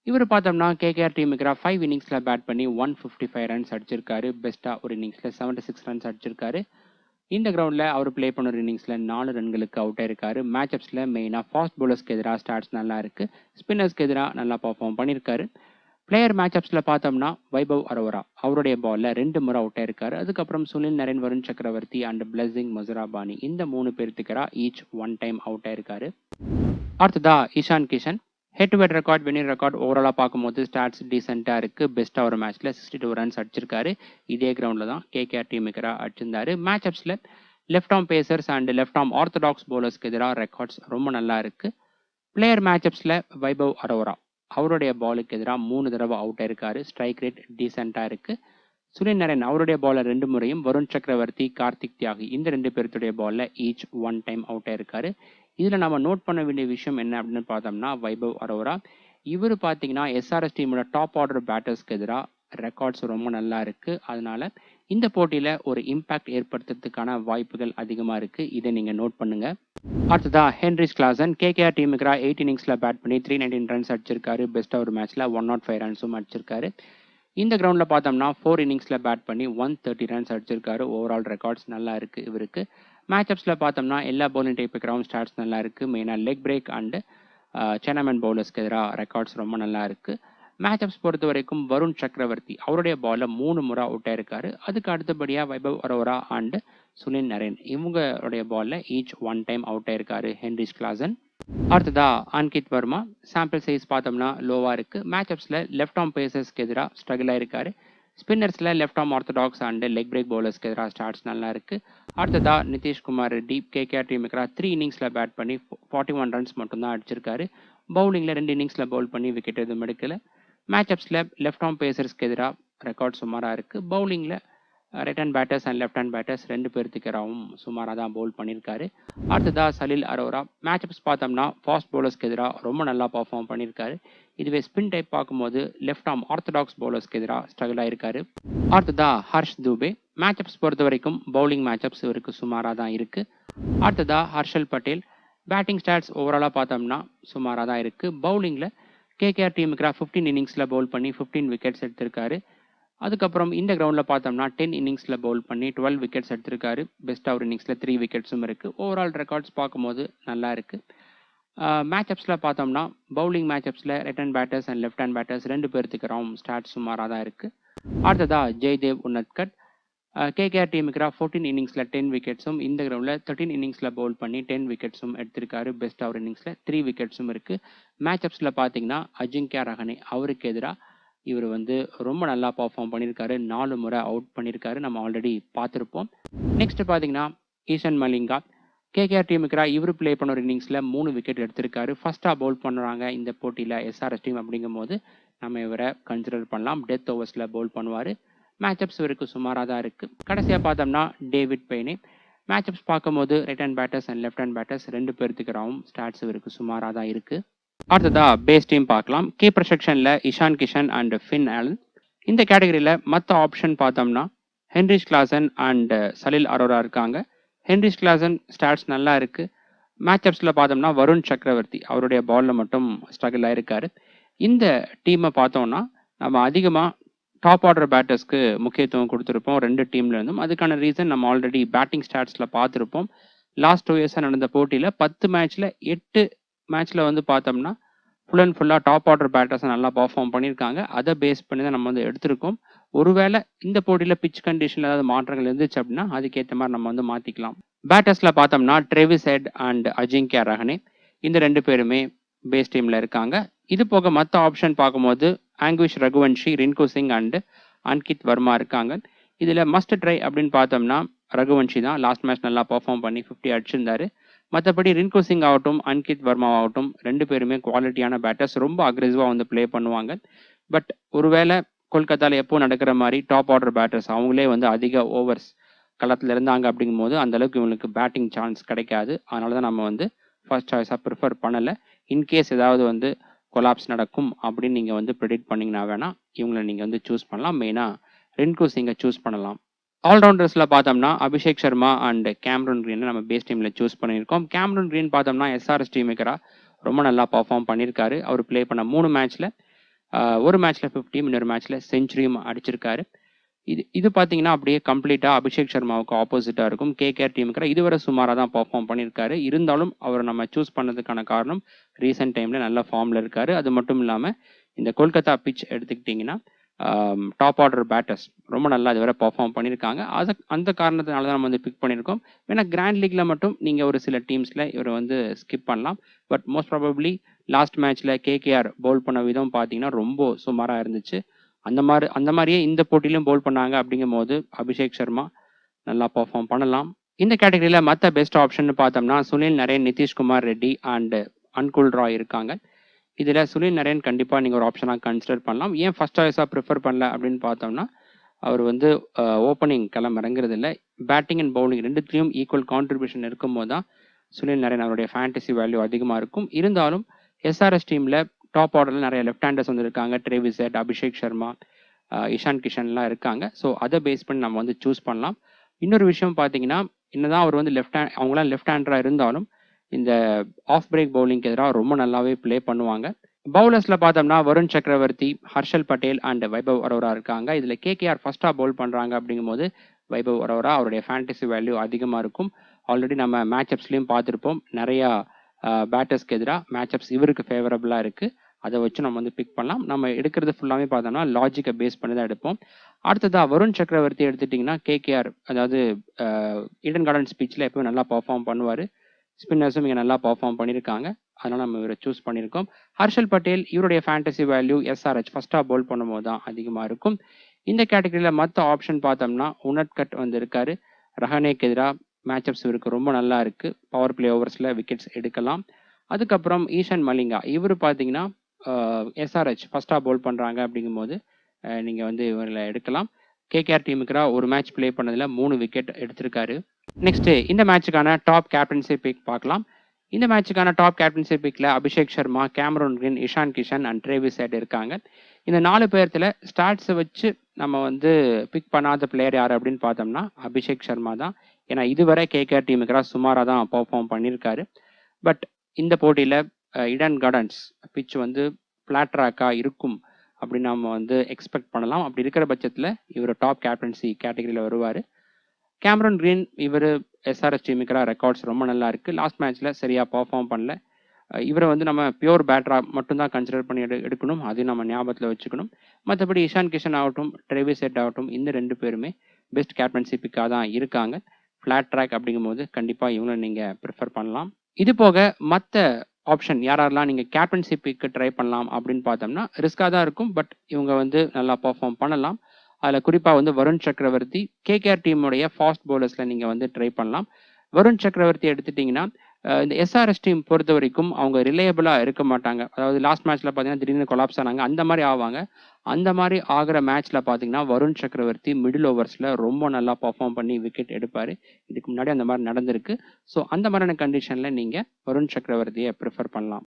இவர் பார்த்தோம்னா கேகேஆர் டீமுக்கு 5 இன்னிங்ஸில் பேட் பண்ணி 155 ரன்ஸ் அடிச்சிருக்காரு. பெஸ்ட்டாக ஒரு இன்னிங்ஸில் 76 ரன்ஸ் அடிச்சிருக்காரு. இந்த கிரவுண்டில் அவர் ப்ளே பண்ண ஒரு இன்னிங்ஸில் 4 ரன்களுக்கு அவுட் ஆயிருக்காரு. மேட்சப்ஸில் மெயினாக ஃபாஸ்ட் பவுலர்ஸ்க்கு எதிராக ஸ்டாட்ஸ் நல்லா இருக்குது. ஸ்பின்னர்ஸ்க்கு எதிராக நல்லா பர்ஃபார்ம் பண்ணியிருக்காரு. பிளேயர் மேட்சப்ஸில் பார்த்தோம்னா வைபவ் அரோரா அவருடைய பாலில் 2 முறை அவுட் ஆயிருக்காரு. அதுக்கப்புறம் சுனில் நரேன், வருண் சக்கரவர்த்தி அண்ட் பிளஸிங் முசராபானி இந்த 3 பேர்த்துக்கரா ஈச் 1 டைம் அவுட் ஆயிருக்காரு. அடுத்ததா Ishan Kishan. Head to head record, winning record ஓவராலாக பார்க்கும்போது ஸ்டாட்ஸ் டீசெண்டாக இருக்குது. பெஸ்ட்டாக ஒரு மேட்ச்சில் 62 ரன்ஸ் அடிச்சிருக்காரு. இதே கிரவுண்டில் தான் கேகேஆர் டீமுக்கு அடிச்சிருந்தாரு. மேட்சப்ஸில் left arm pacers and left arm orthodox பவுலர்ஸ்க்கு எதிராக ரெக்கார்ட்ஸ் ரொம்ப நல்லா இருக்குது. பிளேயர் மேட்சப்ஸில் வைபவ் அரோரா அவருடைய பாலுக்கு எதிராக 3 தடவை அவுட் ஆயிருக்காரு. ஸ்ட்ரைக் ரேட் டீசெண்டாக இருக்குது. சுனில் நரேன் அவருடைய பாலில் 2 முறையும், வருண் சக்கரவர்த்தி, கார்த்திக் தியாகி இந்த 2 பேர்த்துடைய பாலில் ஈச் 1 டைம் அவுட் ஆயிருக்காரு. இதில் நம்ம நோட் பண்ண வேண்டிய விஷயம் என்ன அப்படின்னு பார்த்தோம்னா, வைபவ் அரோரா இவர் பார்த்தீங்கன்னா எஸ்ஆர்எஸ் டீமோட டாப் ஆர்டர் பேட்டர்ஸ்க்கு எதிராக ரெக்கார்ட்ஸ் ரொம்ப நல்லா இருக்குது. அதனால இந்த போட்டியில் ஒரு இம்பேக்ட் ஏற்படுத்துறதுக்கான வாய்ப்புகள் அதிகமாக இருக்குது. இதை நீங்கள் நோட் பண்ணுங்கள். அடுத்ததா ஹென்ரிச் கிளாசன். கேகேஆர் டீமுக்கு 8 இன்னிங்ஸில் பேட் பண்ணி 319 ரன்ஸ் அடிச்சிருக்காரு. பெஸ்ட்டாக ஒரு மேட்ச்சில் 105 ரன்ஸும் அடிச்சிருக்காரு. இந்த கிரவுண்டில் பார்த்தோம்னா 4 இன்னிங்ஸில் பேட் பண்ணி 130 ரன்ஸ் அடிச்சிருக்காரு. ஓவரால் ரெக்கார்ட்ஸ் நல்லா இருக்குது இவருக்கு. மேட்சப்ஸில் பார்த்தோம்னா எல்லா பவுலிங் டைப்புக்கு ஸ்டாட்ஸ் நல்லா இருக்குது. மெயினாக லெக் பிரேக் அண்டு சென்னமன் பவுலர்ஸ்க்கு எதிராக ரெக்கார்ட்ஸ் ரொம்ப நல்லா இருக்குது. மேட்சப்ஸ் பொறுத்த வரைக்கும் வருண் சக்கரவர்த்தி அவருடைய பாலில் 3 முறை அவுட் ஆயிருக்காரு. அதுக்கு அடுத்தபடியாக வைபவ் அரோரா அண்டு சுனில் நரேன் இவங்களுடைய பாலில் ஈச் 1 டைம் அவுட் ஆயிருக்காரு ஹென்ரிச் கிளாசன். அடுத்ததா அன்கித் வர்மா. சாம்பிள் சைஸ் பார்த்தோம்னா லோவாக இருக்குது. மேட்சப்ஸில் லெஃப்ட் ஆர்ம் பேசர்ஸ்க்கு எதிராக ஸ்ட்ரகிள் ஆயிருக்காரு. ஸ்பின்னர்ஸில் left arm orthodox and leg break பவுலர்ஸ்க்கு எதிராக ஸ்டாட்ஸ் நல்லா இருக்குது. அடுத்ததா நிதிஷ்குமார் ரெட்டி. கேகேஆர் டீமுக்கு 3 இன்னிங்ஸில் பேட் பண்ணி 41 ரன்ஸ் மட்டும்தான் அடிச்சிருக்காரு. பவுலிங்கில் 2 இன்னிங்ஸில் பவுல் பண்ணி விக்கெட் எதுவும் எடுக்கலை. மேட்சப்ஸில் லெஃப்ட் ஆர்ம் பேசர்ஸ்க்கு எதிராக ரெக்கார்ட் சுமாராக இருக்குது. பவுலிங்கில் right hand batters and left hand batters 2 பேர்த்துக்கராகவும் சுமாராக தான் பவுல் பண்ணியிருக்காரு. அடுத்ததா சலில் அரோரா. மேட்சப்ஸ் பார்த்தோம்னா ஃபாஸ்ட் பவுலர்ஸ்க்கு எதிராக ரொம்ப நல்லா பர்ஃபார்ம் பண்ணியிருக்காரு. இதுவே ஸ்பின் டைப் பார்க்கும்போது லெஃப்ட் ஆர்ம் ஆர்த்தடாக்ஸ் பவுலர்ஸ்க்கு எதிராக ஸ்ட்ரகிள் ஆயிருக்காரு. அடுத்ததா ஹர்ஷ் துபே. மேட்சப்ஸ் பொறுத்த வரைக்கும் பவுலிங் மேட்சப்ஸ் இவருக்கு சுமாராக தான் இருக்குது. அடுத்ததா ஹர்ஷல் பட்டேல். பேட்டிங் ஸ்டாட்ஸ் ஓவராலாக பார்த்தோம்னா சுமாராக தான் இருக்குது. பவுலிங்கில் கேகேஆர் டீமுக்கு 15 இன்னிங்ஸில் பவுல் பண்ணி 15 விக்கெட்ஸ் எடுத்திருக்காரு. அதுக்கப்புறம் இந்த கிரவுண்டில் பார்த்தோம்னா 10 இன்னிங்ஸில் பவுல் பண்ணி 12 விக்கெட்ஸ் எடுத்திருக்காரு. பெஸ்ட்டாக ஒரு இன்னிங்ஸில் 3 விக்கெட்ஸும் இருக்குது. ஓவரால் ரெக்கார்ட்ஸ் பார்க்கும்போது நல்லா இருக்குது. மேட்சப்ஸில் பார்த்தோம்னா பவுலிங் மேட்சப்ஸில் right hand batters and left hand batters 2 பேர்த்துக்கிறோம் ஸ்டாட்ஸ் சுமாராக தான் இருக்குது. அடுத்ததா ஜெய்தேவ் உன்னத்கட். கேகேஆர் டீமுக்கு 14 இன்னிங்ஸில் 10 விக்கெட்ஸும், இந்த கிரவுண்டில் 13 இன்னிங்ஸில் பவுல் பண்ணி 10 விக்கெட்ஸும் எடுத்திருக்காரு. பெஸ்ட்டாக ஒரு இன்னிங்ஸில் 3 விக்கெட்ஸும் இருக்குது. மேட்சப்ஸில் பார்த்தீங்கன்னா அஜிங்கியா ரஹானே அவருக்கு எதிராக இவர் வந்து ரொம்ப நல்லா பர்ஃபார்ம் பண்ணியிருக்காரு. 4 முறை அவுட் பண்ணியிருக்காரு. நம்ம ஆல்ரெடி பார்த்துருப்போம். நெக்ஸ்ட் பார்த்தீங்கன்னா ஈஷன் மலிங்கா. கேகேஆர் டீமுக்கு இவர் ப்ளே பண்ண ஒரு இன்னிங்ஸில் 3 விக்கெட் எடுத்திருக்காரு. ஃபர்ஸ்ட்டாக பவுல் பண்ணுறாங்க இந்த போட்டியில் எஸ்ஆர்எஸ் டீம் அப்படிங்கும் போது நம்ம இவரை கன்சிடர் பண்ணலாம். டெத் ஓவர்ஸில் பவுல் பண்ணுவார். மேட்சப்ஸ் இவருக்கு சுமாராக தான் இருக்குது. கடைசியாக பார்த்தோம்னா டேவிட் பெய்னே. மேட்சப்ஸ் பார்க்கும்போது right hand batters and left hand batters 2 பேர்த்துக்கிறாவும் ஸ்டாட்ஸ் இவருக்கு சுமாராக தான் இருக்குது. அடுத்ததா பேஸ் டீம் பார்க்கலாம். கீப்பர் செக்ஷனில் Ishan Kishan and Finn Allen. இந்த கேட்டகரியில் மற்ற ஆப்ஷன் பார்த்தோம்னா Heinrich Klaasen and Salil Arora இருக்காங்க. ஹென்ரிச் கிளாசன் ஸ்டாட்ஸ் நல்லா இருக்குது. மேட்சப்ஸில் பார்த்தோம்னா வருண் சக்கரவர்த்தி அவருடைய பாலில் மட்டும் ஸ்ட்ரகிள் ஆயிருக்காரு. இந்த டீமை பார்த்தோம்னா நம்ம அதிகமாக டாப் ஆர்டர் பேட்டர்ஸ்க்கு முக்கியத்துவம் கொடுத்துருப்போம் 2 டீம்லேருந்தும். அதுக்கான ரீசன் நம்ம ஆல்ரெடி பேட்டிங் ஸ்டாட்ஸில் பார்த்துருப்போம். லாஸ்ட் 2 இயர்ஸாக நடந்த போட்டியில் 10 மேட்ச்சில் 8 மேட்ச்சில் வந்து பார்த்தோம்னா ஃபுல் அண்ட் ஃபுல்லாக டாப் ஆர்டர் பேட்டர்ஸை நல்லா பர்ஃபார்ம் பண்ணியிருக்காங்க. அதை பேஸ் பண்ணி தான் நம்ம வந்து எடுத்திருக்கோம். ஒருவேளை இந்த போட்டியில் பிச் கண்டிஷனில் ஏதாவது மாற்றங்கள் இருந்துச்சு அப்படின்னா அதுக்கேற்ற மாதிரி நம்ம வந்து மாற்றிக்கலாம். பேட்டர்ஸில் பார்த்தோம்னா Travis head and Ajinkya Rahane இந்த 2 பேருமே பேஸ் டீமில் இருக்காங்க. இது போக மற்ற ஆப்ஷன் பார்க்கும்போது ஆங்குஷ் ரகுவன்ஷி, ரின்கு சிங் அண்ட் அன்கித் வர்மா இருக்காங்க. இதில் மஸ்ட் ட்ரை அப்படின்னு பார்த்தோம்னா ரகுவன்ஷி தான். லாஸ்ட் மேட்ச் நல்லா பர்ஃபார்ம் பண்ணி 50 அடிச்சிருந்தாரு. மற்றபடி ரின்கு சிங் ஆகட்டும் அன்கித் வர்மா ஆகட்டும் 2 பேருமே குவாலிட்டியான பேட்டர்ஸ். ரொம்ப அக்ரெசிவாக வந்து ப்ளே பண்ணுவாங்க. பட் ஒருவேளை கொல்கத்தால எப்போ நடக்கிற மாரி டாப் ஆர்டர் பேட்டர்ஸ் அவங்களே வந்து அதிக ஓவர்ஸ் களத்துல இருந்தாங்க அப்படிங்கும்போது, அந்த அளவுக்கு இவங்களுக்கு பேட்டிங் சான்ஸ் கிடைக்காது. அதனால தான் நம்ம வந்து ஃபர்ஸ்ட் சாய்ஸா பிரிஃபர் பண்ணல. இன்கேஸ் ஏதாவது வந்து கொலாப்ஸ் நடக்கும் அப்படின்னு நீங்க வந்து பிரெடிக்ட் பண்ணீங்கன்னா வேணா, இவங்கள நீங்க வந்து சூஸ் பண்ணலாம். மெயினா ரின்கு சிங்க சூஸ் பண்ணலாம். ஆல்ரவுண்டர்ஸ்ல பார்த்தோம்னா, அபிஷேக் சர்மா அண்ட் கேம்ரன் கிரீன நம்ம பேஸ் டீம்ல சூஸ் பண்ணியிருக்கோம். கேம்ரன் கிரீன் பார்த்தோம்னா, எஸ்ஆர்எச் டீம் மேக்கரா ரொம்ப நல்லா பெர்ஃபார்ம் பண்ணியிருக்காரு. அவர் ப்ளே பண்ண 3 மேட்ச்ல ஒரு மேட்ச்ல 50, இன்னொரு மேட்ச்ல செஞ்சுரியும் அடிச்சிருக்காரு. இது பார்த்தீங்கன்னா, அப்படியே கம்ப்ளீட்டா அபிஷேக் சர்மாவுக்கு ஆப்போசிட்டா இருக்கும். கேகேஆர் டீமுக்கு இதுவரை சுமாரா தான் பெர்ஃபார்ம் பண்ணியிருக்காரு. இருந்தாலும் அவர நம்ம சூஸ் பண்ணதுக்கான காரணம், ரீசென்ட் டைம்ல நல்ல ஃபார்ம்ல இருக்காரு. அது மட்டும் இல்லாம, இந்த கொல்கத்தா பிட்ச் எடுத்துக்கிட்டீங்கன்னா, டாப் ஆர்டர் பேட்டர்ஸ் ரொம்ப நல்லா இதுவரை பெர்ஃபார்ம் பண்ணியிருக்காங்க. அந்த காரணத்தினால தான் நம்ம வந்து பிக் பண்ணியிருக்கோம். வேணா கிராண்ட் லீக்ல மட்டும் நீங்க ஒரு சில டீம்ஸ்ல இவர வந்து ஸ்கிப் பண்ணலாம். பட் மோஸ்ட் ப்ராபப்லி லாஸ்ட் மேட்ச்ல கேகேஆர் பவுல் பண்ண விதம் பார்த்தீங்கன்னா, ரொம்ப சுமாரா இருந்துச்சு. அந்த மாரியே இந்த போட்டியிலும் பவுல் பண்ணாங்க அப்படிங்கும்போது, அபிஷேக் சர்மா நல்லா பெர்ஃபார்ம் பண்ணலாம். இந்த கேட்டகரியில மத்த பெஸ்ட் ஆப்ஷன்னு பார்த்தோம்னா, சுனில் நரேன், நிதிஷ்குமார் ரெட்டி அண்ட் அன்குல் ராய் இருக்காங்க. இதுல சுனில் நரேன் கண்டிப்பா நீங்க ஒரு ஆப்ஷனா கன்சிடர் பண்ணலாம். ஏன் ஃபர்ஸ்ட் சாய்ஸா பிரிஃபர் பண்ணல அப்படின்னு பார்த்தோம்னா, அவர் வந்து ஓப்பனிங் களம் இறங்குறதில்ல. பேட்டிங் அண்ட் பவுலிங் 2த்துலயும் ஈக்குவல் கான்ட்ரிபியூஷன் இருக்கும்போது தான் சுனில் நரேன் அவருடைய ஃபேண்டசி வேல்யூ அதிகமா இருக்கும். இருந்தாலும் எஸ்ஆர்எஸ் டீம்ல டாப் ஆர்டர்ல நிறைய லெஃப்ட் ஹேண்டர்ஸ் வந்திருக்காங்க. ட்ரேவிஸ் ஹெட், அபிஷேக் சர்மா, இஷான் கிஷன்லாம் இருக்காங்க. ஸோ அதை பேஸ் பண்ணி நம்ம வந்து சூஸ் பண்ணலாம். இன்னொரு விஷயம் பார்த்தீங்கன்னா, என்னதான் அவர் வந்து அவங்களாம் லெஃப்ட் ஹேண்டரா இருந்தாலும், இந்த ஆஃப் பிரேக் பவுலிங்க்கு எதிராக ரொம்ப நல்லாவே ப்ளே பண்ணுவாங்க. பவுலர்ஸ்ல பார்த்தோம்னா, வருண் சக்கரவர்த்தி, ஹர்ஷல் பட்டேல் அண்ட் வைபவ் அரோரா இருக்காங்க. இதுல கேகேஆர் ஃபர்ஸ்டா பவுல் பண்றாங்க அப்படிங்கும்போது, வைபவ் அரோரா அவருடைய ஃபேண்டசி வேல்யூ அதிகமா இருக்கும். ஆல்ரெடி நம்ம மேட்சப்ஸ்லயும் பார்த்திருப்போம். நிறையா பேட்டர்ஸ்க்கு எதிராக மேட்சப்ஸ் இவருக்கு ஃபேவரபிளா இருக்கு. அதை வச்சு நம்ம வந்து பிக் பண்ணலாம். நம்ம எடுக்கிறது ஃபுல்லாமே பார்த்தோம்னா லாஜிக்கை பேஸ் பண்ணி தான் எடுப்போம். அடுத்ததா வருண் சக்கரவர்த்தி எடுத்துட்டிங்கன்னா கேகேஆர் அதாவது ஈடன் கார்டன்ஸ் பிட்ச்ல எப்பவும் நல்லா பெர்ஃபார்ம் பண்ணுவார். ஸ்பின்னர்ஸும் இங்கே நல்லா பெர்ஃபார்ம் பண்ணியிருக்காங்க. அதனால நம்ம இவரை சூஸ் பண்ணியிருக்கோம். ஹர்ஷல் பட்டேல் இவருடைய ஃபேண்டசி வேல்யூ எஸ்ஆர்எச் ஃபர்ஸ்டா பவுல் பண்ணும்போது தான் அதிகமாக இருக்கும். இந்த கேட்டகரியில் மற்ற ஆப்ஷன் பார்த்தோம்னா உனட்கட் வந்து இருக்காரு. ரஹானேக்கு எதிராக மேட்சப்ஸ் இவருக்கு ரொம்ப நல்லா இருக்கு. பவர் பிளே ஓவர்ஸில் விக்கெட்ஸ் எடுக்கலாம். அதுக்கப்புறம் ஈஷான் மலிங்கா இவர் பார்த்தீங்கன்னா எஸ்ஆர்எச் ஃபர்ஸ்டா பவுல் பண்ணுறாங்க அப்படிங்கும்போது நீங்கள் வந்து இவரில் எடுக்கலாம். கேகேஆர் டீமுக்கு ஒரு மேட்ச் ப்ளே பண்ணதில் 3 விக்கெட் எடுத்திருக்காரு. நெக்ஸ்ட் இந்த மேட்சுக்கான டாப் கேப்டன்சி பிக் பார்க்கலாம். இந்த மேட்சுக்கான டாப் கேப்டன்சி பிக்ல Abhishek Sharma, Cameron Green, Ishan Kishan and Travis Head இருக்காங்க. இந்த 4 பேர்த்துல ஸ்டாட்ஸை வச்சு நம்ம வந்து பிக் பண்ணாத பிளேயர் யார் அப்படின்னு பார்த்தோம்னா அபிஷேக் சர்மா தான். ஏன்னா இதுவரை கேகேஆர் டீமுக்கு சுமாராக தான் பெர்ஃபார்ம் பண்ணியிருக்காரு. பட் இந்த போட்டியில் ஈடன் கார்டன்ஸ் பிட்ச் வந்து ஃப்ளாட் ட்ராக்காக இருக்கும் அப்படின்னு நம்ம வந்து எக்ஸ்பெக்ட் பண்ணலாம். அப்படி இருக்கிற பட்சத்தில் இவர் டாப் கேப்டன்சி கேட்டகரியில் வருவார். கேமரூன் கிரீன் இவர் எஸ்ஆர்எஸ் டீமுக்கு ரெக்கார்ட்ஸ் ரொம்ப நல்லா இருக்கு. லாஸ்ட் மேட்ச்ல சரியா பெர்ஃபார்ம் பண்ணல. இவரை வந்து நம்ம பியூர் பேட்டரா மட்டும்தான் கன்சிடர் பண்ணி எடுக்கணும். அதையும் நம்ம ஞாபகத்தில் வச்சுக்கணும். மற்றபடி இஷான் கிஷன் ஆகட்டும், ட்ரேவிஸ் ஹெட் ஆகட்டும், இந்த 2 பேருமே பெஸ்ட் கேப்டன்சி பிக்காக தான் இருக்காங்க. ஃப்ளாட் ட்ராக் அப்படிங்கும்போது கண்டிப்பாக இவங்களை நீங்கள் ப்ரிஃபர் பண்ணலாம். இது போக மற்ற ஆப்ஷன் யாரெல்லாம் நீங்கள் கேப்டன்சி பிக்கு ட்ரை பண்ணலாம் அப்படின்னு பார்த்தோம்னா ரிஸ்காக தான் இருக்கும். பட் இவங்க வந்து நல்லா பெர்ஃபார்ம் பண்ணலாம். அதில் குறிப்பாக வந்து வருண் சக்கரவர்த்தி கேகேஆர் டீமுடைய ஃபாஸ்ட் பவுலர்ஸில் நீங்கள் வந்து ட்ரை பண்ணலாம். வருண் சக்கரவர்த்தி எடுத்துட்டிங்கன்னா இந்த எஸ்ஆர்எஸ் டீம் பொறுத்த வரைக்கும் அவங்க ரிலையபிளாக இருக்க மாட்டாங்க. அதாவது லாஸ்ட் மேட்ச்சில் பார்த்தீங்கன்னா திடீர்னு கொலாப்ஸ் ஆனாங்க. அந்த மாதிரி ஆவாங்க. அந்த மாதிரி ஆகிற மேட்ச்சில் பார்த்தீங்கன்னா வருண் சக்கரவர்த்தி மிடில் ஓவர்ஸில் ரொம்ப நல்லா பெர்ஃபார்ம் பண்ணி விக்கெட் எடுப்பார். இதுக்கு முன்னாடி அந்த மாதிரி நடந்திருக்கு. ஸோ அந்த மாதிரியான கண்டிஷனில் நீங்கள் வருண் சக்கரவர்த்தியை ப்ரிஃபர் பண்ணலாம்.